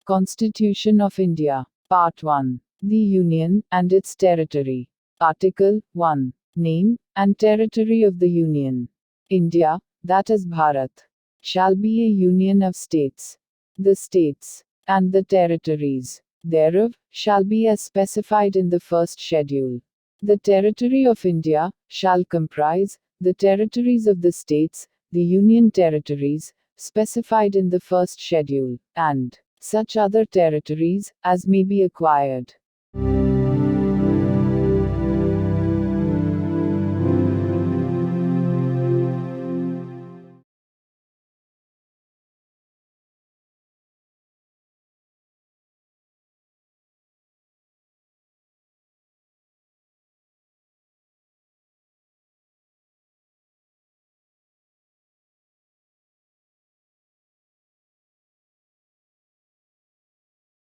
Constitution of India. Part 1. The Union and its territory. Article 1. Name and territory of the Union. India, that is Bharat, shall be a union of states. The states and the territories thereof shall be as specified in the first schedule. The territory of India shall comprise the territories of the states, the union territories, specified in the first schedule, and such other territories as may be acquired.